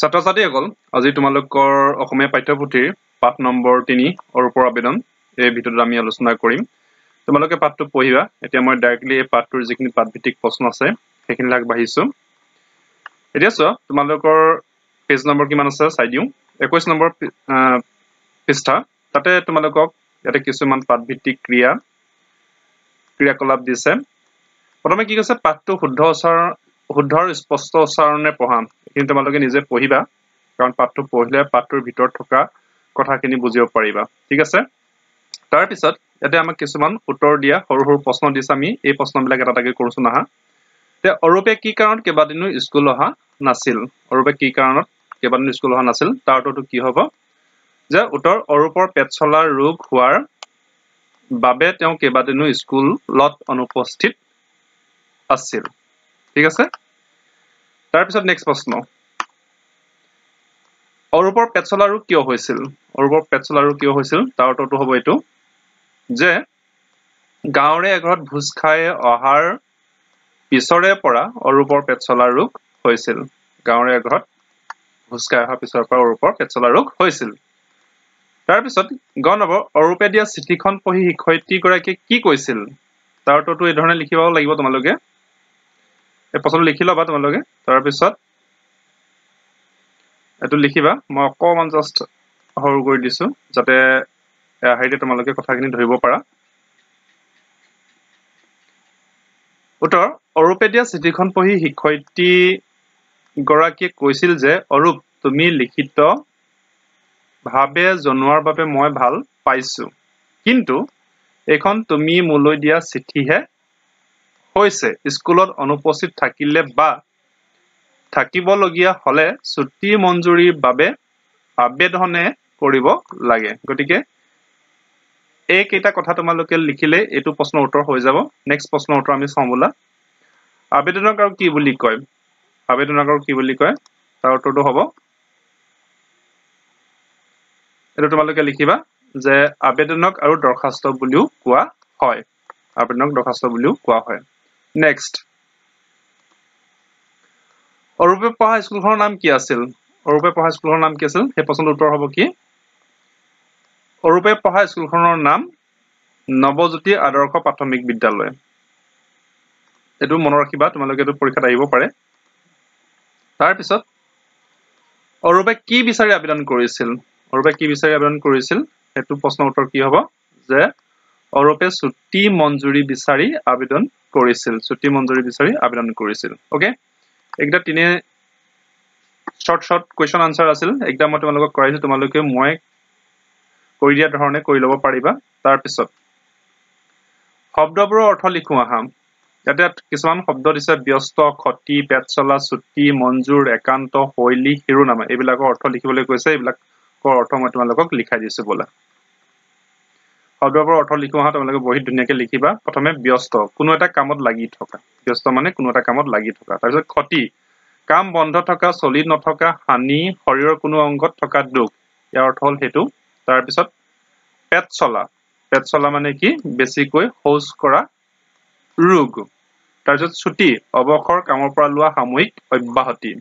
ছাত্ৰ-ছাত্ৰীসকল আজি তোমালোকৰ অসমীয়া পাঠ্যপুথিৰ পাঠ নম্বৰ 3 অৰূপৰ আবেদন এই ভিডিঅ'ত আমি আলোচনা কৰিম তোমালোকে পাঠটো পঢ়িবা এতিয়া মই ডাইৰেক্টলি এই পাঠটোৰ যিখিনি পাঠভিত্তিক প্ৰশ্ন আছে সেইখিনি আগবাঢ়িছো এতিয়া চোৱা তোমালোকৰ পেজ নম্বৰ কিমান আছে চাই দিও 21 নম্বৰ পৃষ্ঠা তাতে তোমালোকক ইয়াতে কিছুমান পাঠভিত্তিক ক্ৰিয়াকলাপ দিছে প্ৰথমে কি কৈছে পাঠটো শুদ্ধ আৰু স্পষ্ট উচ্চাৰণে পঢ়া কিন্তু তোমালোকে নিজে পঢ়িবা কাৰণ পাঠটো পঢ়িলে পাঠটোৰ ভিতৰত থকা কথাখিনি বুজিব পাৰিবা ঠিক আছে তাৰ পিছত ইয়াতে আমাক কিছুমান উত্তৰ দিয়া সৰু সৰু প্ৰশ্ন দিছে আমি এই প্ৰশ্নবিলাক এটা এটাকৈ কৰিছো না তে অৰূপে কি কাৰণত কেবাদিনো স্কুল অহা নাছিল অৰূপে কি কাৰণত কেবাদিনো স্কুল অহা নাছিল তাৰ উত্তৰটো কি হ'ব যে উত্তৰ অৰূপৰ পেট চলা ৰোগ হোৱাৰ বাবে তেওঁ কেবাদিনো স্কুলত অনুপস্থিত আছিল ঠিক আছে তাৰ পিছত নেক্সট প্ৰশ্ন অৰূপৰ পেট চলা ৰোগ কিয় হৈছিল অৰূপৰ পেট চলা ৰোগ কিয় হৈছিল তাৰ উত্তৰটো হ'ব এইটো যে গাঁৱৰে এঘৰত ভোজ খাই অহাৰ পিছৰে পৰা অৰূপৰ পেট চলা ৰোগ হৈছিল গাঁৱৰে এঘৰত ভোজ খাই অহাৰ পিছৰ পৰা অৰূপৰ পেট চলা ৰোগ হৈছিল তাৰ পিছত গণব অৰূপে দিয়া চিঠিখন পঢ়ি শিক্ষয়িত্ৰীগৰাকীয়ে কি কৈছিল তাৰ উত্তৰটো এই ধৰণে লিখিব লাগিব তোমালোকে এই প্ৰশ্নটো লিখি লবা তোমালোকে তাৰ পিছত এটো লিখিবা মই অকমান জাস্ট সৰু কৰি দিছো যাতে হাইতে তোমালোকে কথাখিনি ধৰিব পাৰা উত্তৰ অৰূপে দিয়া চিঠিখন পঢ়ি শিক্ষয়িত্ৰী গৰাকীয়ে কৈছিল যে অৰূপ তুমি লিখিত ভাবে জনোৱাৰ বাবে মই ভাল পাইছো কিন্তু এখন তুমি মোলৈ দিয়া চিঠিহে হৈছে স্কুলত অনুপস্থিত থাকিলে বা থাকিবলগীয়া হলে ছুটি মঞ্জুৰিৰ বাবে আবেদনে কৰিব লাগে গতিকে এই কেইটা কথা তোমালোকে লিখিলে এটো প্ৰশ্নৰ উত্তৰ হৈ যাব নেক্সট প্ৰশ্নৰ উত্তৰ আমি চাম বলা আবেদনক আৰু কি বুলি কয় তাৰ উত্তৰটো হ'ব এটো তোমালোকে লিখিবা যে আবেদনক আৰু দৰখাস্ত বুলিও কোৱা হয় আবেদনক দৰখাস্ত বুলিও কোৱা হয় নেক্সট অৰূপে পঢ়া স্কুলখনৰ নাম কি আছিল সেই প্ৰশ্নৰ উত্তৰ হ'ব কি অৰূপে পঢ়া স্কুলখনৰ নাম নৱজ্যোতি আদৰ্শ প্ৰাথমিক বিদ্যালয় এটো মনত ৰাখিবা তোমালোকে এটো পৰীক্ষাত আহিব পাৰে তাৰ পিছত অৰূপে কি বিচাৰি আবেদন কৰিছিল হেতু প্ৰশ্নৰ উত্তৰ কি হ'ব যে অৰূপে ছুটি মঞ্জুৰি বিচাৰি আবেদন কৰিছিল ওকে একটা তিনে শৰ্ট কোৱেশ্চন আনসাৰ আছিল একদম মই তোমালোকক কৰাইছো তোমালোকে মই কৰি দিয়া ধৰণে কৰি ল'ব পাৰিবা তাৰ পিছত শব্দবোৰৰ অৰ্থ লিখো আহা ইয়াতে কিছুমান শব্দ দিছে ব্যস্ত খতি পেট চলা ছুটি মঞ্জুৰ একান্ত শৈলী শিৰোনামা এইবিলাকৰ অৰ্থ লিখিবলৈ কৈছে এইবিলাকৰ অৰ্থ মই তোমালোকক লিখাই দিছো বলা শব্দবোৰৰ অৰ্থ লিখো আহা তোমালোকে বহি ধুনীয়াকৈ লিখিবা প্ৰথমে ব্যস্ত কোনো এটা কামত লাগি থকা ব্যস্ত মানে কোনো এটা কামত লাগি থকা তাৰ পিছত খতি কাম বন্ধ থকা চলি নথকা হানি শৰীৰৰ কোনো অংগত থকা দুখ ইয়াৰ অৰ্থ হল হেতু তাৰ পিছত পেট চলা মানে কি বেছিকৈ শৌচ কৰা ৰোগ তাৰ পিছত ছুটি অৱসৰ কামৰ পৰা লোৱা সাময়িক অব্যাহতি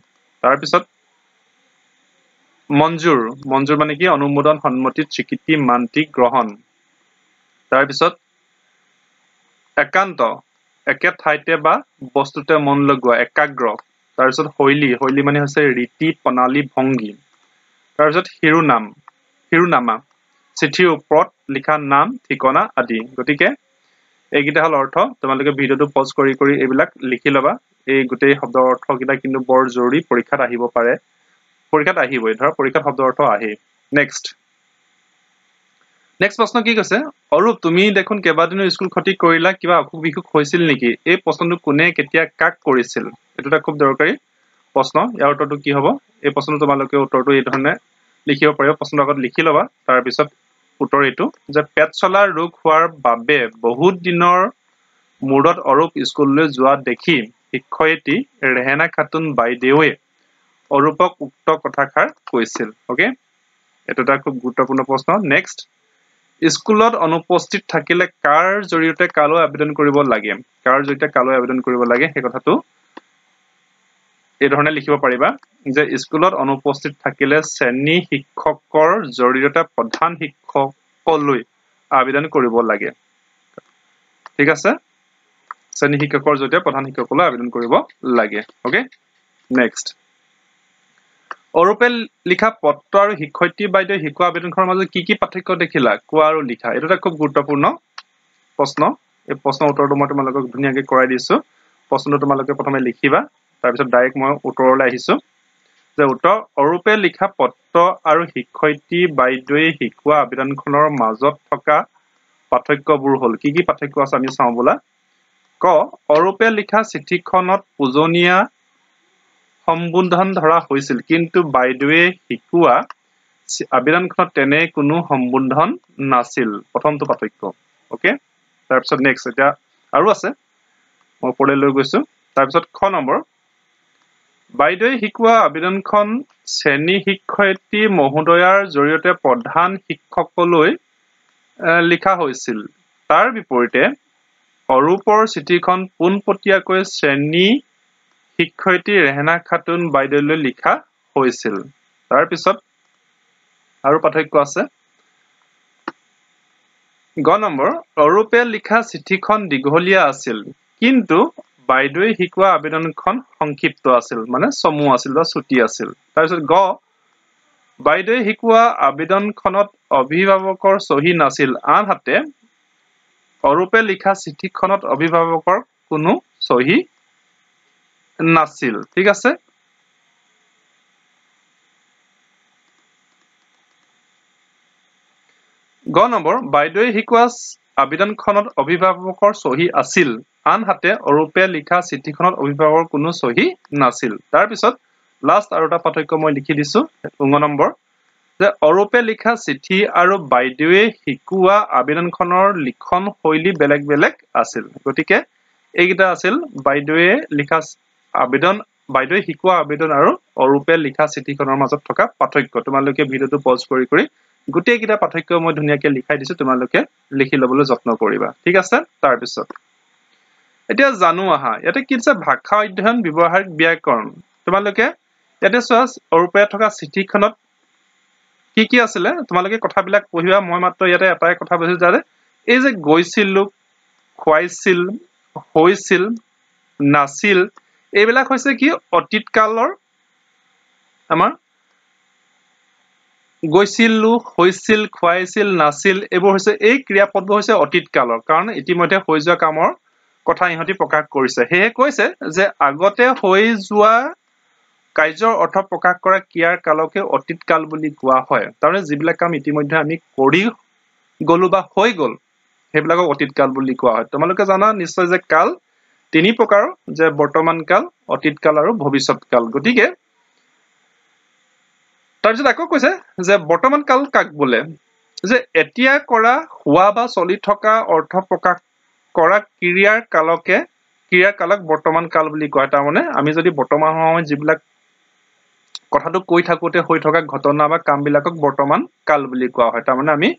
তাৰ পিছত মঞ্জুৰ মানে কি অনুমোদন সন্মতি স্বীকৃতি মান্তি গ্ৰহণ তাৰ পিছত একান্ত একে ঠাইতে বা বস্তুতে মন লগোৱা একাগ্ৰ তাৰ পিছত শৈলী মানে হৈছে ৰীতি প্ৰণালী ভংগী তাৰ পিছত শিৰোনামা চিঠিৰ ওপৰত লিখা নাম ঠিকনা আদি গতিকে এইকেইটা হল অৰ্থ তোমালোকে ভিডিওটো পজ কৰি এইবিলাক লিখি লবা এই গোটেই শব্দৰ অৰ্থ কিটা কিন্তু বৰ জৰুৰী পৰীক্ষাত আহিব পাৰে পৰীক্ষাত আহিবই ধৰ পৰীক্ষাত শব্দৰ অৰ্থ আহে নেক্সট প্ৰশ্ন কি কৈছে অৰূপ তুমি দেখোন কেবাদিনো স্কুল খতি কৰিলা কিবা অসুখ বিসুখ হৈছিল নেকি এই প্ৰশ্নটো কোনে কেতিয়া কাক কৰিছিল এটোটা খুব দৰকাৰী প্ৰশ্ন ইয়াৰ উত্তৰটো কি হ'ব এই প্ৰশ্নটো তোমালোকে উত্তৰটো এই ধৰণে লিখিব পাৰিবা প্ৰশ্নৰ আগত লিখি লবা তাৰ পিছত উত্তৰ এইটো যে পেট চলা ৰোগ হোৱাৰ বাবে বহুত দিনৰ মূৰত অৰূপ স্কুললৈ যোৱা দেখি শিক্ষয়িত্ৰী ৰেহেনা খাতুন বাইদেৱে অৰূপক উক্ত কথাষাৰ কৈছিল ওকে এটোটা খুব গুৰুত্বপূৰ্ণ প্ৰশ্ন নেক্সট স্কুলত অনুপস্থিত থাকিলে কাৰ জৰিয়তে কালৈ আবেদন কৰিব লাগে সেই কথাটো এই ধৰণে লিখিব পাৰিবা যে স্কুলত অনুপস্থিত থাকিলে শ্ৰেণী শিক্ষকৰ জৰিয়তে প্ৰধান শিক্ষকলৈ আবেদন কৰিব লাগে ঠিক আছে শ্ৰেণী শিক্ষকৰ জৰিয়তে প্ৰধান শিক্ষকলৈ আবেদন কৰিব লাগে ওকে নেক্সট অৰূপে লিখা পত্ৰ আৰু শিক্ষয়িত্ৰী বাইদেউ শিক্ষা আবেদনখনৰ মাজত কি পাৰ্থক্য দেখিলা কোৱা আৰু লিখা এটো এটা খুব গুৰুত্বপূৰ্ণ প্ৰশ্ন এই প্ৰশ্নৰ উত্তৰটো মই তোমালোকক ধুনিয়াকৈ কৰাই দিছো প্ৰশ্নটো তোমালোকে প্ৰথমে লিখিবা তাৰ পিছত ডাইৰেক্ট মই উত্তৰলৈ আহিছো যে উত্তৰ অৰূপে লিখা পত্ৰ আৰু শিক্ষয়িত্ৰী বাইদেউয়ে শিক্ষা আবেদনখনৰ মাজত থকা পাৰ্থক্যবোৰ হল কি পাৰ্থক্য আছে আমি চাওঁ বলা ক অৰূপে লিখা চিঠিখনত পূজনীয়া সম্বোধন ধৰা হৈছিল কিন্তু বাইদেউয়ে শিক্ষা আবেদনখনত তেনে কোনো সম্বোধন নাছিল প্ৰথমটো পাৰ্থক্য ওকে তাৰ পিছত নেক্সট এটা আৰু আছে মই ওপৰলৈ লৈ গৈছো তাৰ পিছত খ নম্বৰ বাইদেউয়ে শিক্ষা আবেদনখন শ্ৰেণী শিক্ষয়িত্ৰী মহোদয়াৰ জৰিয়তে প্ৰধান শিক্ষকলৈ লিখা হৈছিল তাৰ বিপৰীতে অৰূপৰ চিঠিখন পোনপটীয়াকৈ শ্ৰেণী শিক্ষয়িত্ৰী ৰেহনা খাতুন বাইদেউলৈ লিখা হৈছিল তাৰ পিছত আৰু পাৰ্থক্য আছে গ নম্বৰ অৰূপে লিখা চিঠিখন দীঘলীয়া আছিল কিন্তু বাইদেউয়ে শিক্ষা আবেদনখন সংক্ষিপ্ত আছিল মানে চমু আছিল বা ছুটি আছিল তাৰ পিছত গ বাইদেউয়ে শিক্ষা আবেদনখনত অভিভাৱকৰ সহি নাছিল আনহাতে অৰূপে লিখা চিঠিখনত অভিভাৱকৰ কোনো সহি নাছিল ঠিক আছে গ নম্বৰ বাইদেউয়ে শিক্ষা আবেদনখনত অভিভাৱকৰ সহি আছিল আনহাতে অৰূপে লিখা চিঠিখনত অভিভাৱকৰ কোনো সহি নাছিল তাৰ পিছত লাষ্ট আৰু এটা পাৰ্থক্য মই লিখি দিছো 9 নম্বৰ যে অৰূপে লিখা চিঠি আৰু বাইদেউয়ে শিক্ষা আবেদনখনৰ লিখন শৈলী বেলেগ বেলেগ আছিল গতিকে এইটা আছিল বাইদেউয়ে লিখা আবেদন বাইদেউয়ে শিক্ষা আবেদন আৰু অৰূপে লিখা চিঠিখনৰ মাজত থকা পাৰ্থক্য তোমালোকে ভিডিওটো পজ কৰি গুটেই কিটা পাৰ্থক্য মই ধুনিয়াকৈ লিখাই দিছো তোমালোকে লিখি লবলৈ যত্ন কৰিবা ঠিক আছে তাৰ পিছত এতিয়া জানো আহা ইয়াতে কি আছে ভাষা অধ্যয়ন ব্যৱহাৰিক ব্যাকৰণ তোমালোকে ইয়াতে চোৱা অৰূপে থকা চিঠিখনত কি আছিল তোমালোকে কথাবিলাক পঢ়িবা মই মাত্ৰ ইয়াতে এটাই কথা বুজিছো যে এই যে গৈছিল খুৱাইছিল হৈছিল নাছিল এইবিলাক হৈছে কি অতীত কালৰ আমাৰ গৈছিল হৈছিল খুৱাইছিল নাছিল এইবোৰ হৈছে এই ক্ৰিয়াপদবোৰ হৈছে অতীত কালৰ কাৰণ ইতিমধ্যে হৈ যোৱা কামৰ কথা ইহতি প্ৰকাশ কৰিছে হেয়ে কৈছে যে আগতে হৈ যোৱা কাৰ্যৰ অৰ্থ প্ৰকাশ কৰা ক্ৰিয়াৰ কালকে অতীত কাল বুলি কোৱা হয় তাৰমানে যিবিলাক কাম ইতিমধ্যে আমি কৰি গলো বা হৈ গল সেইবিলাকক অতীত কাল বুলি কোৱা হয় তোমালোকে জানা নিশ্চয় যে কাল তিনি প্ৰকাৰ যে বৰ্তমান কাল অতীত কাল আৰু ভৱিষ্যৎ কাল গতিকে তাৰপিছত আকৌ কৈছে যে বৰ্তমান কাল কাক বোলে যে এতিয়া কৰা হোৱা বা চলি থকা অৰ্থ প্ৰকাশ কৰা ক্ৰিয়াৰ কালক বৰ্তমান কাল বুলি কয় তাৰমানে আমি যদি বৰ্তমান সময়ত যিবিলাক কথাটো কৈ থাকোতে হৈ থকা ঘটনা বা কামবিলাকক বৰ্তমান কাল বুলি কোৱা হয় তাৰমানে আমি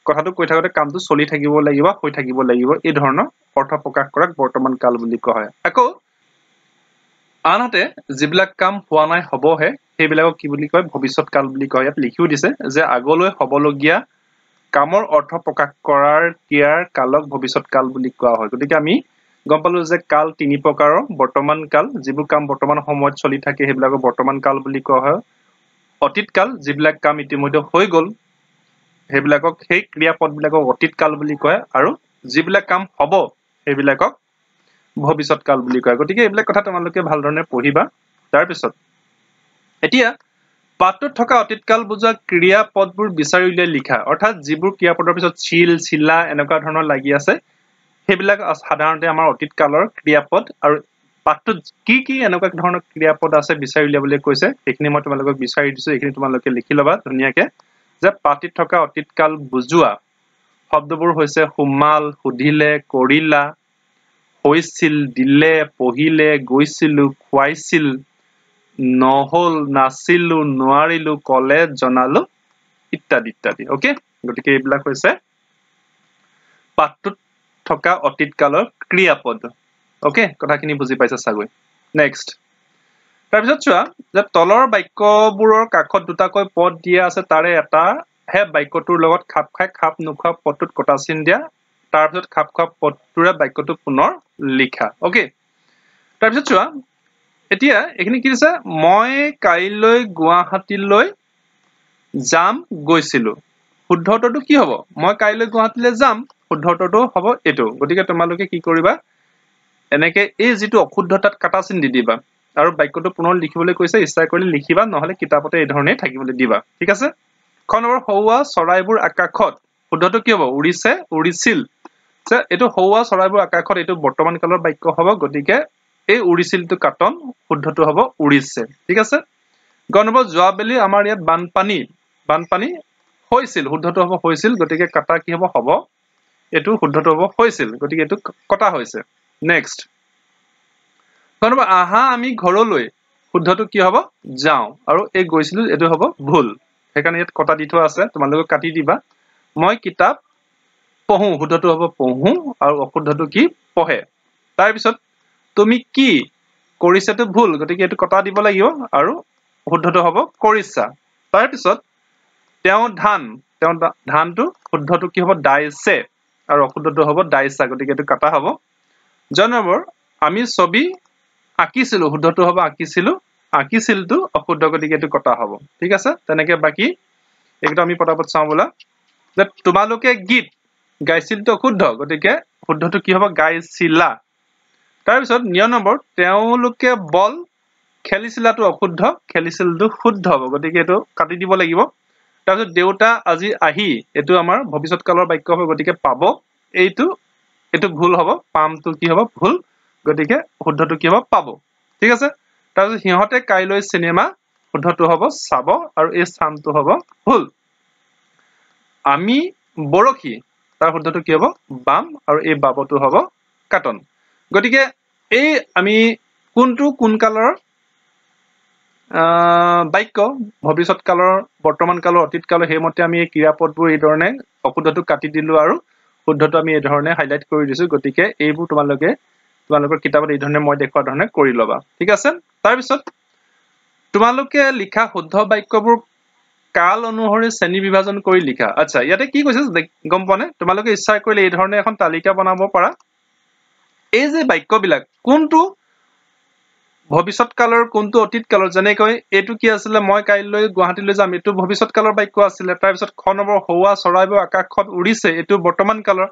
কথাটো কৈ থাকোতে কামটো চলি থাকিব লাগিব হৈ থাকিব লাগিব এই ধৰণৰ অৰ্থ প্ৰকাশ কৰাক বৰ্তমান কাল বুলি কোৱা হয় আকৌ আনহাতে যিবিলাক কাম হোৱা নাই হবহে সেইবিলাকক কি বুলি কয় ভৱিষ্যৎ কাল বুলি কয় ইয়াত লিখিও দিছে যে আগলৈ হবলগীয়া কামৰ অৰ্থ প্ৰকাশ কৰাৰ ক্ৰিয়াৰ কালক ভৱিষ্যৎ কাল বুলি কোৱা হয় গতিকে আমি গম পালো যে কাল তিনি প্ৰকাৰৰ বৰ্তমান কাল যিবোৰ কাম বৰ্তমান সময়ত চলি থাকে সেইবিলাকক বৰ্তমান কাল বুলি কোৱা হয় অতীত কাল যিবিলাক কাম ইতিমধ্যে হৈ গল সেইবিলাকক সেই ক্ৰিয়াপদবিলাকক অতীত কাল বুলি কয় আৰু যিবিলাক কাম হ'ব সেইবিলাকক ভৱিষ্যৎ কাল বুলি কয় গতিকে এইবিলাক কথা তোমালোকে ভাল ধৰণে পঢ়িবা তাৰ পিছত এতিয়া পাঠটোত থকা অতীত কাল বুজোৱা ক্ৰিয়াপদবোৰ বিচাৰি উলিয়াই লিখা অৰ্থাৎ যিবোৰ ক্ৰিয়াপদৰ পিছত ছিল ছিলা এনেকুৱা ধৰণৰ লাগি আছে সেইবিলাক সাধাৰণতে আমাৰ অতীত কালৰ ক্ৰিয়াপদ আৰু পাঠটোত কি এনেকুৱা ধৰণৰ ক্ৰিয়াপদ আছে বিচাৰি উলিয়াবলৈ কৈছে সেইখিনি মই তোমালোকক বিচাৰি দিছো এইখিনি তোমালোকে লিখি লবা ধুনিয়াকে যে পাঠটোত থকা অতীত কাল বুজোৱা শব্দবোৰ হৈছে সুমাল সুধিলে কৰিলা হৈছিল দিলে পঢ়িলে গৈছিল খুৱাইছিল নহল নাছিলো নোৱাৰিলো কলে জনালো ইত্যাদি ইত্যাদি ওকে গতিকে এইবিলাক হৈছে পাঠটোত থকা অতীত কালৰ ক্ৰিয়াপদ ওকে কথাখিনি বুজি পাইছা চাগৈ নেক্সট তাৰপিছত চোৱা যে তলৰ বাক্যবোৰৰ কাষত দুটাকৈ পদ দিয়া আছে তাৰে এটা হে বাক্যটোৰ লগত খাপ খাই খাপ নোখোৱা পদটোত কটা চিন দিয়া তাৰপিছত খাপ খোৱা পদটোৰে বাক্যটো পুনৰ লিখা ওকে তাৰপিছত চোৱা এতিয়া এখিনি কি দিছে মই কাইলৈ গুৱাহাটীলৈ যাম গৈছিলো শুদ্ধ উত্তৰটো কি হ'ব মই কাইলৈ গুৱাহাটীলৈ যাম শুদ্ধ উত্তৰটো হ'ব এটো গতিকে তোমালোকে কি কৰিবা এনেকে এই যেটো অশুদ্ধতাত কাটা চিন দি দিবা আৰু বাক্যটো পুনৰ লিখিবলৈ কৈছে ইচ্ছা কৰিলে লিখিবা নহলে কিতাপতে এই ধৰণে থাকিবলৈ দিবা ঠিক আছে খ নম্বৰ হৌৱা চৰাইবোৰ আকাশত শুদ্ধটো কি হ'ব উৰিছে উৰিছিল যে এটো হৌৱা চৰাইবোৰ আকাশত এটো বৰ্তমান কালৰ বাক্য হ'ব গতিকে এই উৰিছিলটো কাটন শুদ্ধটো হ'ব উৰিছে ঠিক আছে গ নম্বৰ যোৱাবেলি আমাৰ ইয়াত বানপানী হৈছিল শুদ্ধটো হ'ব হৈছিল গতিকে কাটা কি হ'ব হ'ব এটো শুদ্ধটো হ'ব হৈছিল গতিকে এটো কটা হৈছে নেক্সট কোনবা আহা আমি ঘৰলৈ শুদ্ধটো কি হ'ব যাও আৰু এই গৈছিল এটো হ'ব ভুল হেকাৰণে ইয়াত কটা দি থোৱা আছে তোমালোকে কাটি দিবা মই কিতাপ পঢ়ো শুদ্ধটো হ'ব পঢ়ো আৰু অশুদ্ধটো কি পঢ়ে তাৰ পিছত তুমি কি কৰিছাটো ভুল গতিকে এটো কটা দিব লাগিব আৰু শুদ্ধটো হ'ব কৰিছা তাৰ পিছত তেওঁ ধানটো শুদ্ধটো কি হ'ব দাইছে আৰু অশুদ্ধটো হ'ব দাইছা গতিকে এটো কাটা হ'ব জনবৰ আমি ছবি আঁকিছিলো শুদ্ধটো হ'ব আঁকিছিলটো অশুদ্ধ গতিকে এটো কটা হ'ব ঠিক আছে তেনেকে বাকি একটো আমি পটাপট চাও বলা যে তোমালোকে গীত গাইছিলটো অশুদ্ধ গতিকে শুদ্ধটো কি হ'ব গাইছিলা তাৰ পিছত 9 নম্বৰ তেওঁলোকে বল খেলিছিলাটো অশুদ্ধ খেলিছিলটো শুদ্ধ হ'ব গতিকে এটো কাটি দিব লাগিব তাৰ পিছত দেউতা আজি আহি এটো আমাৰ ভৱিষ্যৎ কালৰ বাক্য হ'ব গতিকে পাব এটো ভুল হ'ব পামটো কি হ'ব ভুল গতিকে শুদ্ধটো কি হ'ব পাব ঠিক আছে তাৰ পিছত সিহঁতে কাইলৈ সিনেমা শুদ্ধটো হ'ব চাব আৰু এই স্থানটো হ'ব ভুল আমি বৰখি তাৰ শুদ্ধটো কি হ'ব বাম আৰু এই বাবটো হ'ব কাটন গতিকে এই আমি কোন কালৰ বাক্য ভৱিষ্যৎ কালৰ বৰ্তমান কালৰ অতীত কালৰ হেমতে আমি এই ক্ৰিয়াপদবোৰ এই ধৰণে অশুদ্ধটো কাটি দিলো আৰু শুদ্ধটো আমি এই ধৰণে হাইলাইট কৰি দিছো গতিকে এইবোৰ তোমালোকৰ কিতাপত এই ধৰণে মই দেখুৱা ধৰণে কৰি লবা ঠিক আছে তাৰ পিছত তোমালোকে লিখা শুদ্ধ বাক্যবোৰ কাল অনুসৰি শ্ৰেণী বিভাজন কৰি লিখা আচ্ছা ইয়াতে কি কৈছে গম পোৱা নে তোমালোকে ইচ্ছা কৰিলে এই ধৰণে এখন তালিকা বনাব পাৰা এই যে বাক্যবিলাক কোনটো ভৱিষ্যৎ কালৰ কোনটো অতীত কালৰ যেনেকৈ এটো কি আছিল মই কাইলৈ গুৱাহাটীলৈ যাম এটো ভৱিষ্যৎ কালৰ বাক্য আছিল তাৰ পিছত খ নম্বৰ হৌৱা চৰাইবোৰ আকাশত উৰিছে এটো বৰ্তমান কালৰ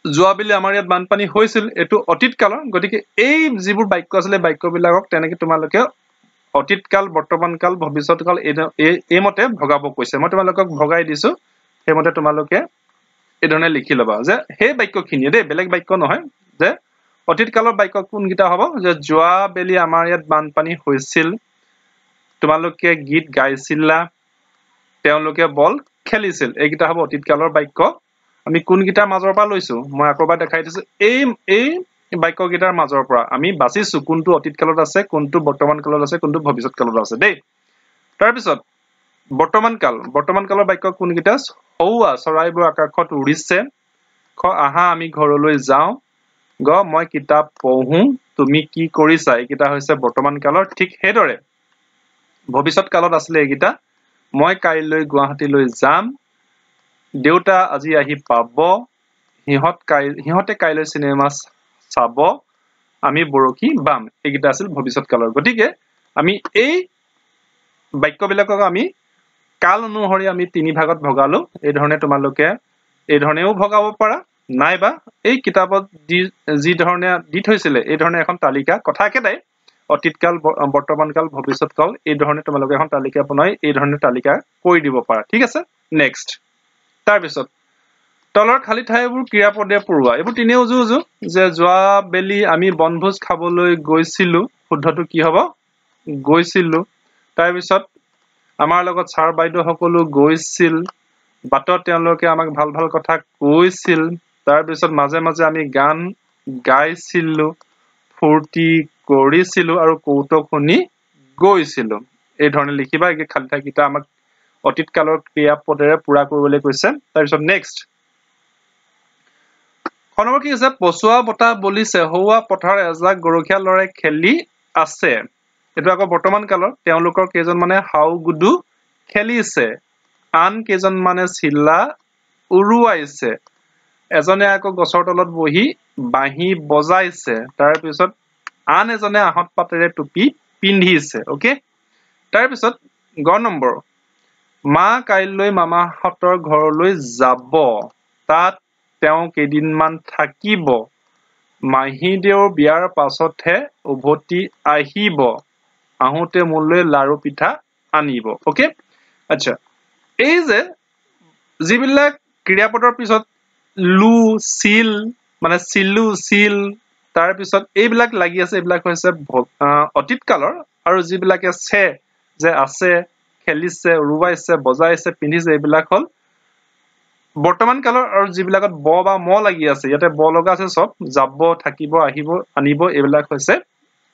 যোৱাবেলি আমাৰ ইয়াত বানপানী হৈছিল এটো অতীত কালৰ গতিকে এই যিবোৰ বাক্য আছিল বাক্যবিলাকক তেনেকৈ তোমালোকে অতীত কাল বৰ্তমান কাল ভৱিষ্যৎ কাল এই মতে ভগাব কৈছে মই তোমালোকক ভগাই দিছো হেমতে তোমালোকে এই ধৰণে লিখি লবা যে সেই বাক্যখিনি দেই বেলেগ বাক্য নহয় যে অতীত কালৰ বাক্য কোনকিটা হ'ব যে যোৱাবেলি আমাৰ ইয়াত বানপানী হৈছিল তোমালোকে গীত গাইছিলা তেওঁলোকে বল খেলিছিল এইকিটা হ'ব অতীত কালৰ বাক্য আমি কোনকিটাৰ মাজৰ পৰা লৈছো মই আকবাৰ দেখাই দিছো এই বাক্যকিটাৰ মাজৰ পৰা আমি বাছিছো কোনটো অতীত কালত আছে কোনটো বৰ্তমান কালত আছে কোনটো ভৱিষ্যৎ কালত আছে দেই তাৰ পিছত বৰ্তমান কালৰ বাক্য কোনকিটা হৌৱা চৰাইবোৰ আকাশত উৰিছে খ আহা আমি ঘৰলৈ যাও গ মই কিতাপ পঢ়ো তুমি কি কৰিছা এইকিটা হৈছে বৰ্তমান কালৰ ঠিক হেদৰে ভৱিষ্যৎ কালত আছিল এইকিটা মই কাইলৈ গুৱাহাটীলৈ যাম দেউতা আজি আহি পাব সিহঁতে কাইলৈ সিনেমা চাব আমি বৰখি বাম এইকিটা আছিল ভৱিষ্যৎ কালৰ গতিকে আমি এই বাক্যবিলাকক আমি কাল অনুসৰি আমি তিনি ভাগত ভগালো এই ধৰণে তোমালোকে এই ধৰণেও ভগাব পাৰা নাইবা এই কিতাপত যি ধৰণে দি থৈছিলে এই ধৰণে এখন তালিকা কথা একেটাই অতীত কাল বৰ্তমান কাল ভৱিষ্যৎ কাল এই ধৰণে তোমালোকে এখন তালিকা বনাই এই ধৰণে তালিকা কৰি দিব পাৰা ঠিক আছে নেক্সট তাৰ পিছত তলৰ খালি ঠাইবোৰ ক্ৰিয়াপদে পূৰোৱা এইবোৰ তিনে উজু যে যোৱাবেলি আমি বনভোজ খাবলৈ গৈছিলো শুদ্ধটো কি হ'ব গৈছিলো তাৰ পিছত আমাৰ লগত ছাৰ বাইদেউ সকলো গৈছিল বাটত তেওঁলোকে আমাক ভাল ভাল কথা কৈছিল তাৰ পিছত মাজে মাজে আমি গান গাইছিলো ফূৰ্তি কৰিছিলো আৰু কৌতুক শুনি গৈছিলো এই ধৰণে লিখিবা এই খালি ঠাইকিটা আমাক অতীত কালৰ ক্ৰিয়াপদেৰে পুৰা কৰিবলৈ কৈছে তাৰ পিছত নেক্সট খনৰ কি আছে পছুৱা বতা বলিছে হৌৱা পথাৰ এজাক গৰখীয়া লৰাই খেলি আছে এটো আকৌ বৰ্তমান কালৰ তেওঁলোকৰ কেজন মানে হাউ গুডু খেলিছে আন কেজন মানে চিল্লা উৰুৱাইছে এজনে আকৌ গছৰ তলত বহি বাঁহী বজাইছে তাৰ পিছত আন এজনে আহত পাতেৰে টুপি পিন্ধিছে ওকে তাৰ পিছত গ নম্বৰ মা কাইলৈ মামাহঁতৰ ঘৰলৈ যাব তাত তেওঁ কেইদিনমান থাকিব মাহীদেউৰ বিয়াৰ পাছতহে উভতি আহিব আহোতে মোলৈ লাৰু পিঠা আনিব ওকে আচ্ছা এই যে যিবিলাক ক্ৰিয়াপদৰ পিছত লু সিল মানে সিলু সিল তাৰ পিছত এইবিলাক লাগি আছে এইবিলাক হৈছে অতীত কালৰ আৰু যিবিলাকে সে যে আছে খেলিছে উৰুৱাইছে বজাইছে পিন্ধিছে এইবিলাক হল বৰ্তমান কালৰ আৰু যিবিলাকত ব বা ম লাগি আছে ইয়াতে ব লগা আছে সব যাব থাকিব আহিব আনিব এইবিলাক হৈছে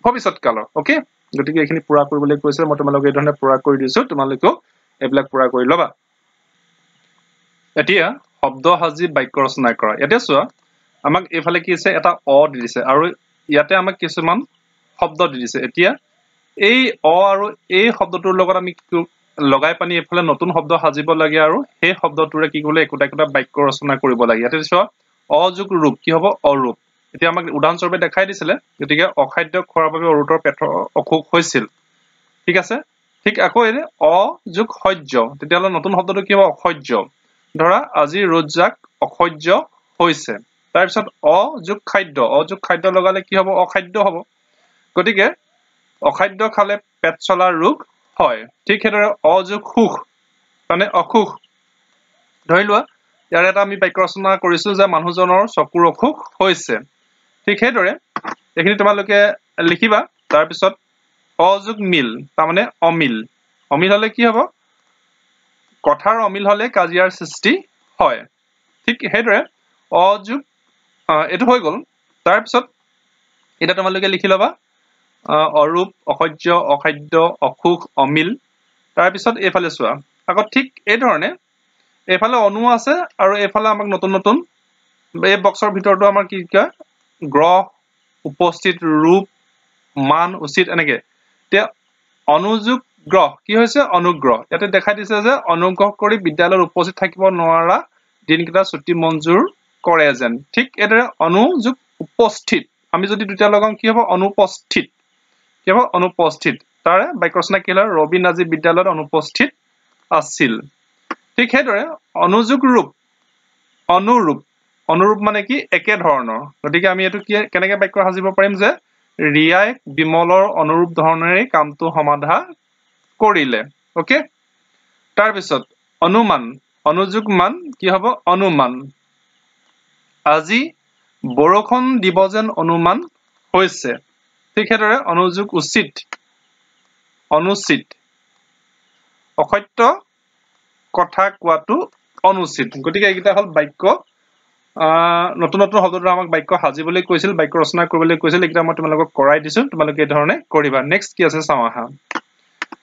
ভৱিষ্যত কালৰ ওকে গতিকে এইখিনি পুৰা কৰিবলৈ কৈছে মই তোমালোকক এই ধৰণে পুৰা কৰি দিছো তোমালোকেও এইবিলাক পুৰা কৰি লবা এতিয়া শব্দ হাজি বাক্য ৰচনা কৰা ইয়াতে চোৱা আমাক এইফালে কি আছে এটা অ দি দিছে আৰু ইয়াতে আমাক কিছুমান শব্দ দি দিছে এতিয়া এই অ আৰু এই শব্দটোৰ লগত আমি লগাই পানি এফালে নতুন শব্দ হাজিব লাগে আৰু সেই শব্দটোৰে কি কৰিলে একোটা একোটা বাক্য ৰচনা কৰিব লাগে ইয়াতে চোৱা অযোগ ৰূপ কি হ'ব অৰূপ এতিয়া আমাক উদাহৰণস্বৰূপে দেখাই দিছিলে গতিকে অখাদ্য খোৱাৰ বাবে অৰুতৰ পেটৰ অসুখ হৈছিল ঠিক আছে ঠিক আকৌ এই অযোগ সহ্য তেতিয়াহ'লে নতুন শব্দটো কি হ'ব অসহ্য ধৰা আজি ৰ'দজাক অসহ্য হৈছে তাৰ পিছত অযোগ খাদ্য লগালে কি হ'ব অখাদ্য হ'ব গতিকে অখাদ্য খালে পেট চলা ৰোগ হয় ঠিক সেইদৰে অযোগ সুখ মানে অসুখ ধৰি লোৱা ইয়াৰ এটা আমি বাক্য ৰচনা কৰিছো যে মানুহজনৰ চকুৰ অসুখ হৈছে ঠিক সেইদৰে এইখিনি তোমালোকে লিখিবা তাৰ পিছত অযোগ মিল তাৰ মানে অমিল হলে কি হ'ব কথাৰ অমিল হলে কাজিয়াৰ সৃষ্টি হয় ঠিক সেইদৰে অযোগ এটো হৈ গল তাৰ পিছত এটা তোমালোকে লিখি লবা অৰূপ অসহ্য অখাদ্য অসুখ অমিল তাৰ পিছত এইফালে চোৱা আকৌ ঠিক এই ধৰণে এইফালে অনু আছে আৰু এইফালে আমাক নতুন নতুন এই বক্সৰ ভিতৰটো আমাৰ কি কয় গ্ৰহ উপস্থিত ৰূপ মান উচিত এনেকে তে অনুযোগ গ্ৰহ কি হৈছে অনুগ্ৰহ ইয়াতে দেখাই দিছে যে অনুগ্ৰহ কৰি বিদ্যালয়ত উপস্থিত থাকিব নোৱাৰা দিনকেইটা ছুটি মঞ্জুৰ কৰে যেন ঠিক এদৰে অনুযোগ উপস্থিত আমি যদি দুটা লগাও কি হ'ব অনুপস্থিত কি হ'ব অনুপস্থিত তাৰে বাক্য ৰচনা কি হ'ল ৰবীন আজি বিদ্যালয়ত অনুপস্থিত আছিল ঠিক সেইদৰে অনুযোগ ৰূপ অনুৰূপ মানে কি একে ধৰণৰ গতিকে আমি এটো কি কেনেকৈ বাক্য সাজিব পাৰিম যে ৰিয়াই বিমলৰ অনুৰূপ ধৰণেৰে কামটো সমাধা কৰিলে ওকে তাৰ পিছত অনুমান অনুযোগ মান কি হ'ব অনুমান আজি বৰষুণ দিব যেন অনুমান হৈছে ঠিক সেইদৰে অনুযোগ উচিত অনুচিত অসত্য কথা কোৱাটো অনুচিত গতিকে এইকেইটা হল বাক্য নতুন নতুন শব্দটো আমাক বাক্য সাজিবলৈ কৈছিল বাক্য ৰচনা কৰিবলৈ কৈছিল এইকেইটা মই তোমালোকক কৰাই দিছো তোমালোকে এই ধৰণে কৰিবা নেক্সট কি আছে চাওঁ আহা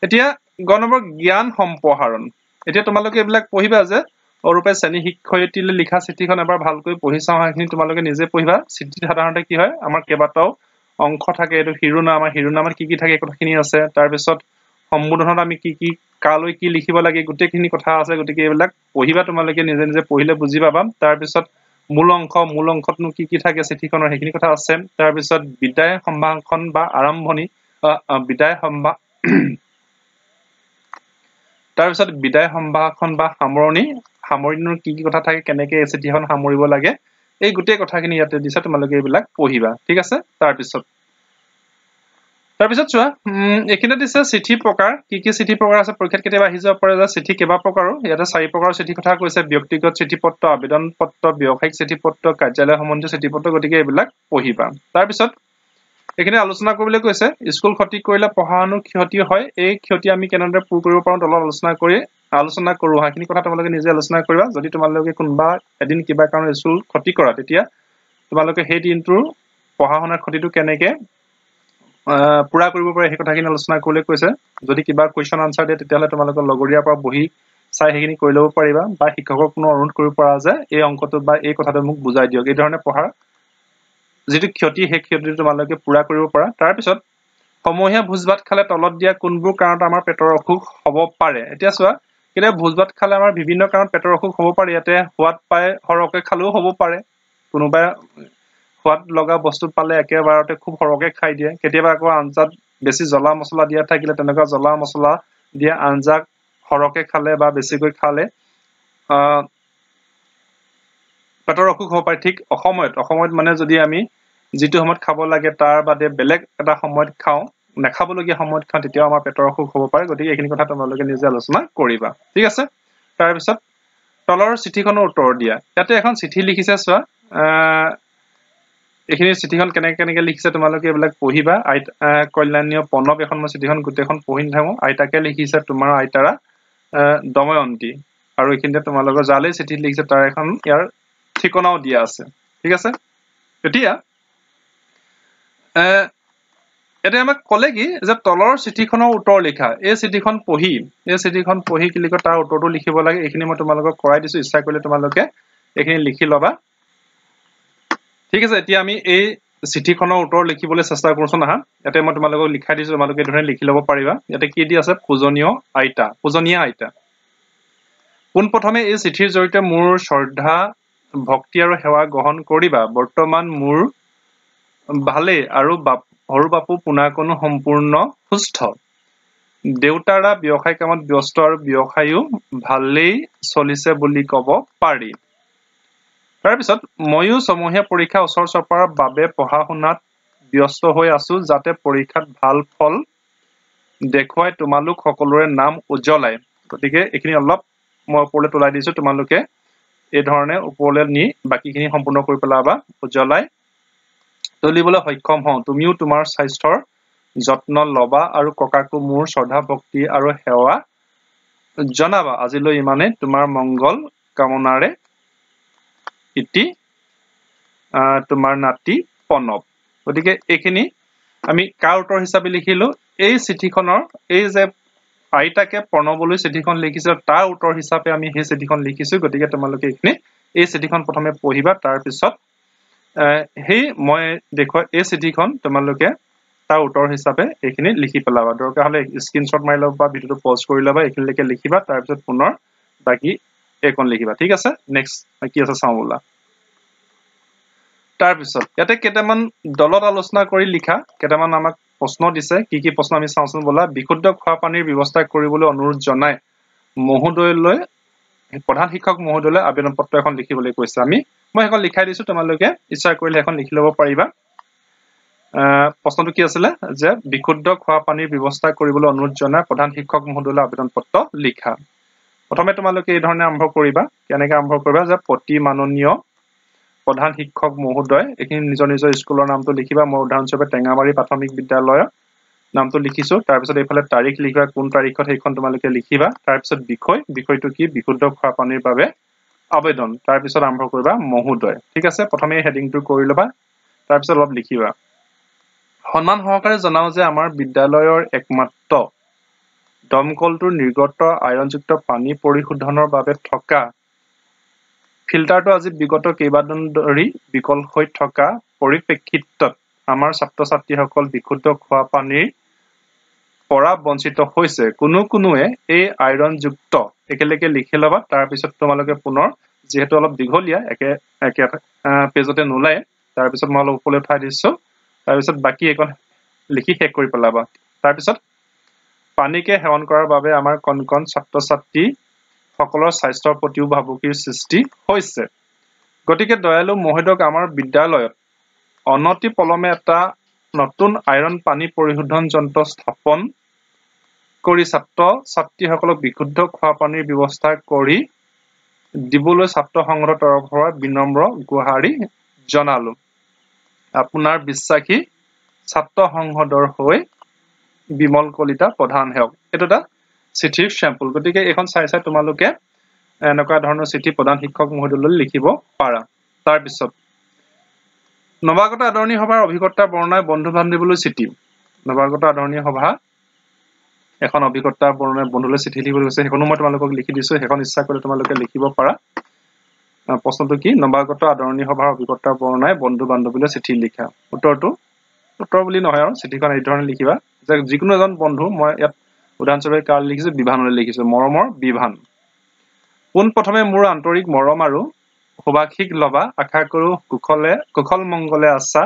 এতিয়া গ নম্বৰ জ্ঞান সম্প্ৰসাৰণ এতিয়া তোমালোকে এইবিলাক পঢ়িবা যে অৰূপে শ্ৰেণী শিক্ষয়িত্ৰীলৈ লিখা চিঠিখন এবাৰ ভালকৈ পঢ়ি চাওঁ সেইখিনি তোমালোকে নিজে পঢ়িবা চিঠিত সাধাৰণতে কি হয় আমাৰ কেইবাটাও অংশ থাকে এইটো শিৰোনাম আমাৰ শিৰোনামত কি থাকে কথাখিনি আছে তাৰ পিছত সম্বোধনত আমি কি কালৈ কি লিখিব লাগে গোটেইখিনি কথা আছে গতিকে এইবিলাক পঢ়িবা তোমালোকে নিজে নিজে পঢ়িলে বুজি পাবা তাৰ পিছত মূল অংশতনো কি থাকে চিঠিখনৰ সেইখিনি কথা আছে তাৰ পিছত বিদায় সম্ভাষণ বা আৰম্ভণি বিদায় তাৰপিছত বিদায় সম্ভাষণ বা সামৰণিৰ কি কথা থাকে কেনেকৈ এই চিঠিখন সামৰিব লাগে এই গোটেই কথাখিনি ইয়াতে দিছে তোমালোকে এইবিলাক পঢ়িবা ঠিক আছে তাৰপিছত চোৱা এইখিনিতে দিছে চিঠি প্ৰকাৰ কি চিঠি প্ৰকাৰ আছে পৰীক্ষাত কেতিয়াবা আহি যাব পাৰে যে চিঠি কেইবা প্ৰকাৰো ইয়াতে 4 প্ৰকাৰৰ চিঠি কথা কৈছে ব্যক্তিগত চিঠি পত্ৰ আবেদন পত্ৰ ব্যৱসায়িক চিঠি পত্ৰ কাৰ্যালয় সম্বন্ধীয় চিঠি পত্ৰ গতিকে এইবিলাক পঢ়িবা তাৰপিছত এইখিনি আলোচনা কৰিবলৈ কৈছে স্কুল ক্ষতি কৰিলে পঢ়ানো ক্ষতি হয় এই ক্ষতি আমি কেনেদৰে পূৰ কৰিব পাৰোঁ তলত আলোচনা কৰো হাখিনি কথা তোমালোকে নিজে আলোচনা কৰিবা যদি তোমালোকে কোনবা এদিন কিবা কাৰণ স্কুল ক্ষতি কৰা তেতিয়া তোমালোকে সেই দিনটোৰ পঢ়া শুনাৰ ক্ষতিটো কেনেকে পুৰা কৰিব পাৰে এই কথাখিনি আলোচনা কৰিবলৈ কৈছে যদি কিবা কোৱেশ্চন আনসাৰ দিয়ে তেতিয়াহলে তোমালোকৰ লগৰীয়াৰ পৰা বহি চাই সেইখিনি কৰি ল'ব পাৰিবা বা শিক্ষকক কোনো অনুৰোধ কৰিব পৰা যে এই অংকটো বা এই কথাটো মোক বুজাই দিয়ক এই ধৰণে পঢ়াৰ যিটো ক্ষতি সেই ক্ষতিটো তোমালোকে পুৰা কৰিব পাৰা তাৰ পিছত সমূহীয়া ভোজ ভাত খালে তলত দিয়া কোনবোৰ কাৰণত আমাৰ পেটৰ অসুখ হ'ব পাৰে এতিয়া চোৱা কেতিয়া ভোজ ভাত খালে আমাৰ বিভিন্ন কাৰণত পেটৰ অসুখ হ'ব পাৰে ইয়াতে সোৱাদ পাই সৰহকৈ খালেও হ'ব পাৰে কোনোবাই সোৱাদ লগা বস্তু পালে একেবাৰতে খুব সৰহকৈ খাই দিয়ে কেতিয়াবা আকৌ আঞ্জাত বেছি জ্বলা মছলা দিয়া থাকিলে তেনেকুৱা জ্বলা মছলা দিয়া আঞ্জা সৰহকৈ খালে বা বেছিকৈ খালে পেটৰ অসুখ হ'ব পাৰে ঠিক অসময়ত মানে যদি আমি যিটো সময়ত খাব লাগে তাৰ বাদে বেলেগ এটা সময়ত খাওঁ নেখাবলগীয়া সময়ত খাওঁ তেতিয়াও আমাৰ পেটৰ অসুখ হ'ব পাৰে গতিকে এইখিনি কথা তোমালোকে নিজে আলোচনা কৰিবা ঠিক আছে তাৰপিছত তলৰ চিঠিখনৰ উত্তৰ দিয়া ইয়াতে এখন চিঠি লিখিছে চোৱা এইখিনি চিঠিখন কেনেকে লিখিছে তোমালোকে এইবিলাক পঢ়িবা কল্যাণীয় প্ৰণৱ এখন মই চিঠিখন গোটেইখন পঢ়ি নাথাকো আইতাকে লিখিছে তোমাৰ আইতাৰা দময়ন্তী আৰু এইখিনিতে তোমালোকৰ যালে চিঠি লিখিছে তাৰ এখন ইয়াৰ ঠিকনাও দিয়া আছে ঠিক আছে এতিয়া এটা আমাক ক'লে কি যে তলৰ চিঠিখনৰ উত্তৰ লিখা এই চিঠিখন পঢ়ি কি লিখো তাৰ উত্তৰটো লিখিব লাগে এইখিনি মই তোমালোকক কৰাই দিছো ইচ্ছা কৰিলে তোমালোকে এইখিনি লিখি ল'বা ঠিক আছে এতিয়া আমি এই চিঠিখনৰ উত্তৰ লিখিবলৈ চেষ্টা কৰিছো না ইয়াতে মই তোমালোকক লিখাই দিছো তোমালোকে এই ধৰণে লিখি ল'ব পাৰিবা ইয়াতে কি দি আছে পূজনীয় আইতা পোনপ্ৰথমে এই চিঠিৰ জৰিয়তে মোৰ শ্ৰদ্ধা ভক্তি আৰু সেৱা গ্ৰহণ কৰিবা বৰ্তমান মোৰ ভালে আৰু সৰু বাপু পুনাকনো সম্পূৰ্ণ সুস্থ দেউতাৰা ব্যৱসায় কামত ব্যস্ত আৰু ব্যৱসায়ও ভালেই চলিছে বুলি ক'ব পাৰি তাৰপিছত ময়ো সমূহীয়া পৰীক্ষা ওচৰ চপাৰ বাবে পঢ়া শুনাত ব্যস্ত হৈ আছো যাতে পৰীক্ষাত ভাল ফল দেখুৱাই তোমালোক সকলোৰে নাম উজ্জ্বলাই গতিকে এইখিনি অলপ মই ওপৰলৈ তোলাই দিছো তোমালোকে এই ধৰণে ওপৰলৈ নি বাকিখিনি সম্পূৰ্ণ কৰি পেলাবা উজ্জ্বলাই চলিবলৈ সক্ষম হওঁ তুমিও তোমাৰ স্বাস্থ্যৰ যত্ন লবা আৰু ককাকো মোৰ শ্ৰদ্ধা ভক্তি আৰু সেৱা জনাবা আজিলৈ ইমানে তোমাৰ মংগল কামনাৰে ইতি তোমাৰ নাতি প্ৰণৱ গতিকে এইখিনি আমি কাৰ উত্তৰ হিচাপে লিখিলো এই চিঠিখনৰ এই যে আইতাকে প্ৰণৱলৈ চিঠিখন লিখিছিল তাৰ উত্তৰ হিচাপে আমি সেই চিঠিখন লিখিছো গতিকে তোমালোকে এইখিনি এই চিঠিখন প্ৰথমে পঢ়িবা তাৰ পিছত সেই মই দেখুৱা এই চিঠিখন তোমালোকে তাৰ উত্তৰ হিচাপে এইখিনি লিখি পেলাবা দৰকাৰ হলে স্ক্ৰীনশ্বট মাৰি ল'বা বা ভিডিঅটো পজ কৰি ল'বা এইখিনিলৈকে লিখিবা তাৰ পিছত পুনৰ বাকি এইখন লিখিবা ঠিক আছে নেক্সট কি আছে চাওঁ বলা তাৰ পিছত ইয়াতে কেইটামান দলত আলোচনা কৰি লিখা কেইটামান আমাক প্ৰশ্ন দিছে কি প্ৰশ্ন আমি চাওঁচোন বলা বিশুদ্ধ খোৱা পানীৰ ব্যৱস্থা কৰিবলৈ অনুৰোধ জনাই মহোদয়লৈ প্ৰধান শিক্ষক মহোদয়লৈ আবেদন পত্ৰ এখন লিখিবলৈ কৈছে মই এখন লিখাই দিছো তোমালোকে ইচ্ছা কৰিলে এখন লিখি ল'ব পাৰিবা প্ৰশ্নটো কি আছিল যে বিশুদ্ধ খোৱা পানীৰ ব্যৱস্থা কৰিবলৈ অনুৰোধ জনাই প্ৰধান শিক্ষক মহোদয়লৈ আবেদন পত্ৰ লিখা প্ৰথমে তোমালোকে এই ধৰণে আৰম্ভ কৰিবা কেনেকৈ আৰম্ভ কৰিবা যে প্ৰতি মাননীয় প্ৰধান শিক্ষক মহোদয় এইখিনি নিজৰ স্কুলৰ নামটো লিখিবা মই উদাহৰণস্বৰূপে টেঙামাৰী প্ৰাথমিক বিদ্যালয়ৰ নামটো লিখিছো তাৰ পিছত এইফালে তাৰিখ লিখিবা কোন তাৰিখত সেইখন তোমালোকে লিখিবা তাৰ পিছত বিষয়টো কি বিশুদ্ধ খোৱা পানীৰ বাবে আবেদন তাৰ পিছত আৰম্ভ কৰিবা মহোদয় ঠিক আছে প্ৰথমে হেডিংটো কৰি ল'বা তাৰ পিছত অলপ লিখিবা সন্মান সহকাৰে জনাও যে আমাৰ বিদ্যালয়ৰ একমাত্ৰ দমকলটোৰ নিৰ্গত আইৰণযুক্ত পানী পৰিশোধনৰ বাবে থকা ফিল্টাৰটো আজি বিগত কেইবাদিন ধৰি বিকল হৈ থকা পৰিপ্ৰেক্ষিতত আমাৰ ছাত্ৰ ছাত্ৰীসকল বিশুদ্ধ খোৱা পানীৰ পৰা বঞ্চিত হৈছে কোনোৱে এই আইৰণযুক্ত একেলগে লিখি ল'বা তাৰ পিছত তোমালোকে পুনৰ যেহেতু অলপ দীঘলীয়া একে পেজতে নোলায় তাৰ পিছত মই অলপ ওপৰলৈ উঠাই দিছো তাৰ পিছত বাকি এখন লিখি শেষ কৰি পেলাবা তাৰ পিছত পানীকে সেৱন কৰাৰ বাবে আমাৰ কণ ছাত্ৰ ছাত্ৰী সকলৰ স্বাস্থ্যৰ প্ৰতিও ভাবুকিৰ সৃষ্টি হৈছে গতিকে দয়ালু মহোদয়ক আমাৰ বিদ্যালয়ত অনতি পলমে এটা নতুন আইৰণ পানী পৰিশোধন যন্ত্ৰ স্থাপন কৰি ছাত্ৰ ছাত্ৰীসকলক বিশুদ্ধ খোৱা পানীৰ ব্যৱস্থা কৰি দিবলৈ ছাত্ৰ সংঘৰ তৰফৰ পৰা বিনম্ৰ গুহাৰি জনালো আপোনাৰ বিশ্বাসী ছাত্ৰ সংসদৰ হৈ বিমল কলিতা প্ৰধান সেৱক এইটো এটা চিঠিৰ চেম্পল গতিকে এখন চাই তোমালোকে এনেকুৱা ধৰণৰ চিঠি প্ৰধান শিক্ষক মহোদয়লৈ লিখিব পাৰা তাৰ পিছত নৱাগত আদৰণি সভাৰ অভিজ্ঞতা বৰ্ণনাই বন্ধু বান্ধৱীলৈ চিঠি নৱাগত আদৰণি সভা এখন অভিজ্ঞতা বৰ্ণনাই বন্ধুলৈ চিঠি লিখিবলৈ কৈছে সেইখনো মই তোমালোকক লিখি দিছো সেইখন ইচ্ছা কৰিলে তোমালোকে লিখিব পাৰা প্ৰশ্নটো কি নৱাগত আদৰণি সভাৰ অভিজ্ঞতা বৰ্ণনাই বন্ধু বান্ধৱীলৈ চিঠি লিখা উত্তৰটো উত্তৰ বুলি নহয় আৰু চিঠিখন এই ধৰণে লিখিবা যে যিকোনো এজন বন্ধু মই ইয়াত উদাহৰণস্বৰূপে কাৰ লিখিছো বিভানলৈ লিখিছো মৰমৰ বিভান পোন প্ৰথমে মোৰ আন্তৰিক মৰম আৰু সুভাষিক লবা আশা কৰো কুশল মংগলে আছা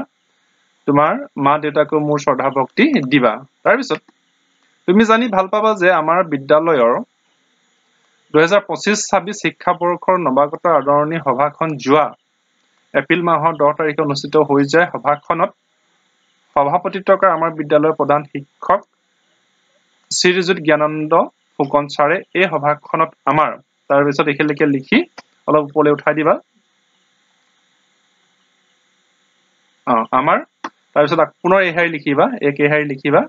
তোমাৰ মা দেউতাকো মোৰ শ্ৰদ্ধা ভক্তি দিবা তাৰ পিছত তুমি জানি ভাল পাবা যে আমাৰ বিদ্যালয়ৰ 2025-26 শিক্ষাবৰ্ষৰ নৱাগত আদৰণি সভাখন যোৱা এপ্ৰিল মাহৰ 10 তাৰিখে অনুষ্ঠিত হৈ যায় সভাখনত সভাপতিত্ব কৰে আমাৰ বিদ্যালয়ৰ প্ৰধান শিক্ষক শ্ৰীযুত জ্ঞানন্দ ফুকন ছাৰে এই সভাখনত আমাৰ তাৰ পিছত একেলগে লিখি অলপ ওপৰলৈ উঠাই দিবা আমাৰ তাৰ পিছত পুনৰ এহাৰি লিখিবা এক এহাৰি লিখিবা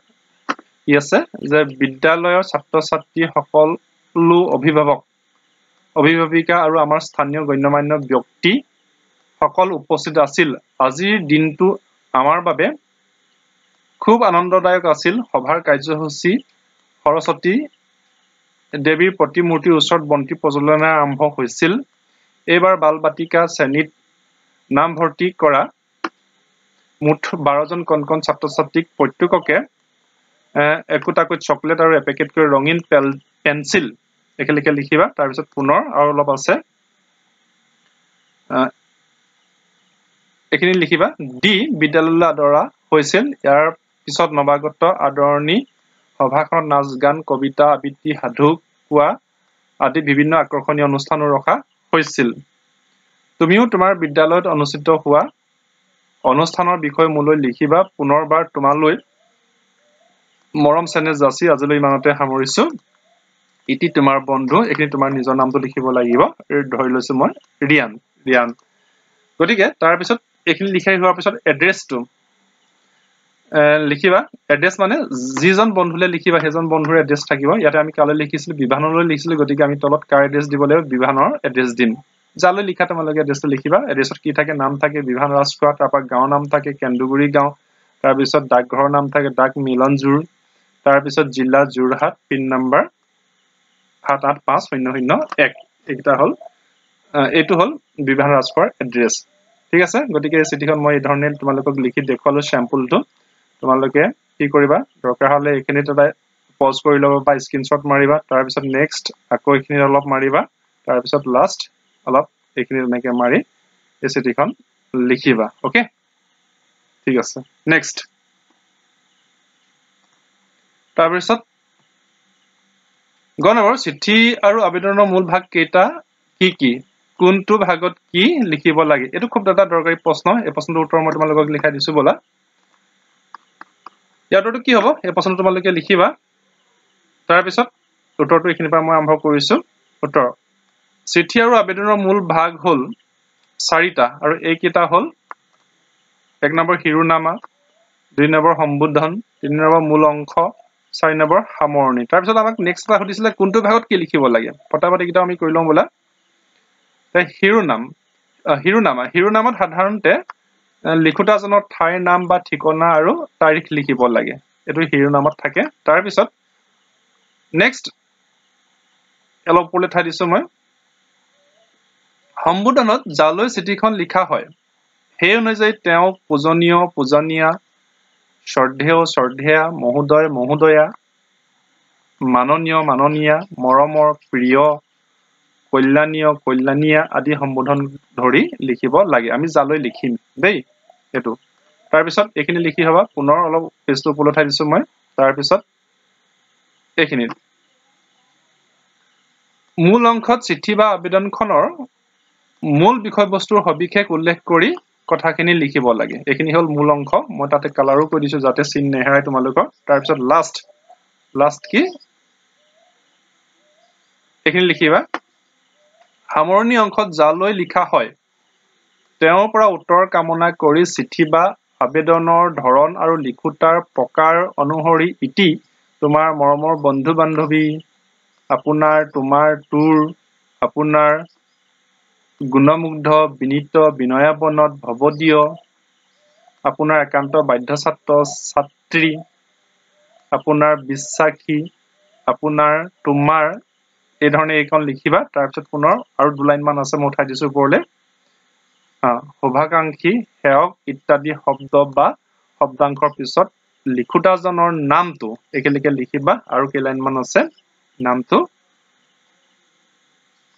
কি আছে যে বিদ্যালয়ৰ ছাত্ৰ ছাত্ৰী সকলো অভিভাৱিকা আৰু আমাৰ স্থানীয় গণ্যমান্য ব্যক্তি সকল উপস্থিত আছিল আজিৰ দিনটো আমাৰ বাবে খুব আনন্দদায়ক আছিল সভাৰ কাৰ্যসূচী সৰস্বতী দেৱীৰ প্ৰতিমূৰ্তিৰ ওচৰত বন্তি প্ৰজ্বলনে আৰম্ভ হৈছিল এইবাৰ বালবাটিকা শ্ৰেণীত নামভৰ্তি কৰা মুঠ 12 জন কণ ছাত্ৰ ছাত্ৰীক প্ৰত্যেককে একোটাকৈ চকলেট আৰু এপেকেট কৰি ৰঙীন পেন্সিল একেলগে লিখিবা তাৰ পিছত পুনৰ আৰু অলপ আছে এখিনি লিখিবা ডি বিদ্যালয়লৈ আদৰা হৈছিল ইয়াৰ পিছত নৱাগত আদৰণি সভাখনত নাচ গান কবিতা আবৃত্তি সাধু কোৱা আদি বিভিন্ন আকৰ্ষণীয় অনুষ্ঠান ৰখা হৈছিল তুমিও তোমাৰ বিদ্যালয়ত অনুষ্ঠিত হোৱা অনুষ্ঠানৰ বিষয়ে মোলৈ লিখিবা পুনৰবাৰ তোমালৈ মৰম চেনেহ যাচি আজিলৈ ইমানতে সামৰিছো ইতি তোমাৰ বন্ধু এখিনি তোমাৰ নিজৰ নামটো লিখিব লাগিব ধৰি লৈছো মই ৰিয়ান গতিকে তাৰ পিছত এখিনি লিখাই হোৱাৰ পিছত এড্ৰেছটো লিখিবা এড্ৰেছ মানে যিজন বন্ধুলে লিখিবা হেজন বন্ধুৰ এড্ৰেছ থাকিব ইয়াতে আমি কালৈ লিখিছিলো বিভানলৈ লিখিছিলো গতিকে আমি তলত কাৰ এড্ৰেছ দিব লাগিব বিভানৰ এড্ৰেছ দিম যালৈ লিখা তোমালোকে এড্ৰেছটো লিখিবা এড্ৰেছত কি থাকে নাম থাকে বিভান ৰাজখোৱা তাৰপৰা গাঁৱৰ নাম থাকে কেন্দুগুৰি গাঁও তাৰ পিছত ডাকঘৰৰ নাম থাকে ডাক মিলনজুৰ তাৰ পিছত জিলা যোৰহাট পিন নম্বৰ 7850001 এইটা হল এইটো হল বিভান ৰাজখোৱাৰ এড্ৰেছ ঠিক আছে গতিকে এই চিঠিখন মই এই ধৰণে তোমালোকক লিখি দেখুৱালো স্যাম্পলটো তোমালোকে কি কৰিবা দৰকাৰ হলে এখিনি এটা পজ কৰি লব বা স্ক্ৰিনশ্বট মাৰিবা তাৰ পিছত নেক্সট আকৌ এখিনি অলপ মাৰিবা তাৰ পিছত লাষ্ট অলপ এখিনি এনেকৈ মাৰি এই চিঠিখন লিখিবা ওকে ঠিক আছে নেক্সট তাৰ পিছত গণবৰ চিঠি আৰু আবেদনৰ মূল ভাগ কেইটা কি কোনটো ভাগত কি লিখিব লাগে এটো খুব এটা দৰকাৰী প্ৰশ্ন এই প্ৰশ্নটোৰ উত্তৰ মই তোমালোকক লিখাই দিছো বলা ইয়াৰটো কি হ'ব এই প্ৰশ্নটো তোমালোকে লিখিবা তাৰ পিছত উত্তৰটো এখিনি পৰা মই আৰম্ভ কৰিছো উত্তৰ চিঠি আৰু আবেদনৰ মূল ভাগ হল 4টা আৰু এই কেইটা হল 1 নম্বৰ শিৰোনামা 2 নম্বৰ সম্বোধন 3 নম্বৰ মূল অংশ 4 নম্বৰ সামৰণি তাৰ পিছত আমাক নেক্সট এটা সুধিছিলে কোনটো ভাগত কি লিখিব লাগে ফটাফট কিটা আমি কৰি লম বলা তে শিৰোনামাত সাধাৰণতে লিখোতাজনৰ ঠাইৰ নাম বা ঠিকনা আৰু তাৰিখ লিখিব লাগে এটো শিৰোনামাত থাকে তাৰ পিছত নেক্সট অলপ পলে ঠাই দিছো মই সম্বোধনত যালৈ চিঠিখন লিখা হয় সেই অনুযায়ী তেওঁ পূজনীয়া শ্ৰদ্ধেয়া মহোদয়া মাননীয়া মৰমৰ প্ৰিয় কল্যাণীয়া আদি সম্বোধন ধৰি লিখিব লাগে আমি যালৈ লিখিম দেই এটো তাৰ পিছত এখিনি লিখি হবা পুনৰ অলপ পেজটো ওপৰলৈ ঠাই দিছো মই তাৰ পিছত এখিনি মূল অংশত চিঠি বা আবেদনখনৰ মূল বিষয়বস্তুৰ সবিশেষ উল্লেখ কৰি কথাখিনি লিখিব লাগে এখিনি হল মূল অংশ মই তাতে কালাৰো কৈ দিছো যাতে চিন নেহেৰাই তোমালোকৰ তাৰ পিছত লাষ্ট কি এখিনি লিখিবা সামৰণি অংশত যালৈ লিখা হয় তেওঁৰ পৰা উত্তৰ কামনা কৰি চিঠি বা আবেদনৰ ধৰণ আৰু লিখোতাৰ প্ৰকাৰ অনুসৰি ইতি তোমাৰ মৰমৰ বন্ধু বান্ধৱী তোমাৰ আপোনাৰ গুণমুগ্ধ বিনীত বিনয়াবনত ভৱদীয় আপোনাৰ একান্ত বাধ্য ছাত্ৰ ছাত্ৰী আপোনাৰ বিশ্বাসী তোমাৰ এই ধৰণে এইখন লিখিবা তাৰ পিছত পুনৰ আৰু 2 লাইন মান আছে মই উঠাই দিছো ওপৰলে শুভাকাংক্ষী সেৱক ইত্যাদি শব্দ বা শব্দাংশৰ পিছত লিখোতাজনৰ নামটো একেলগে লিখিবা আৰু কি লাইন মান আছে নামটো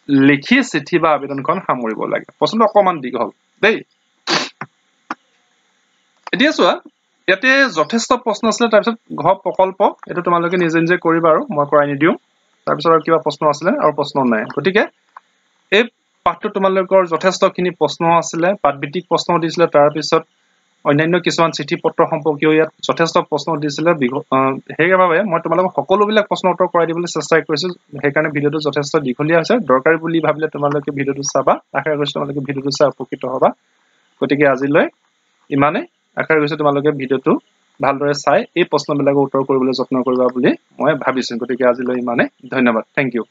লিখি চিঠি বা আবেদনখন সামৰিব লাগে প্ৰশ্নটো অকমান দীঘল দেই এতিয়া চোৱা ইয়াতে যথেষ্ট প্ৰশ্ন আছে তাৰ পিছত ঘ প্ৰকল্প এটো তোমালোকে নিজে নিজে কৰিবা আৰু মই কৰাই নিদিও তাৰ পিছত আৰু কিবা প্ৰশ্ন আছে আৰু প্ৰশ্ন নাই গতিকে এই পাঠটো তোমালোকৰ যথেষ্টখিনি প্ৰশ্ন আছিল পাঠভিত্তিক প্ৰশ্ন দিছিল তাৰ পিছত অন্যান্য কিছুমান চিঠি পত্ৰ সম্পৰ্কীয় ইয়াত যথেষ্ট প্ৰশ্ন দিছিল সেইবাবে মই তোমালোকক সকলোবিলাক প্ৰশ্ন উত্তৰ কৰাই দিবলৈ চেষ্টা কৰিছো সেইকাৰণে ভিডিওটো যথেষ্ট দীঘলীয়া হৈছে দৰকাৰী বুলি ভাবিলে তোমালোকে ভিডিওটো চাবা আশা কৰিছো তোমালোকে ভিডিওটো চাই উপকৃত হ'বা গতিকে আজিলৈ ইমানে আশা কৰিছো তোমালোকে ভিডিওটো ভালদৰে চাই এই প্ৰশ্নবিলাকৰ উত্তৰ কৰিবলৈ যত্ন কৰিবা বুলি মই ভাবিছো গতিকে আজিলৈ ইমানে ধন্যবাদ থ্যাংক ইউ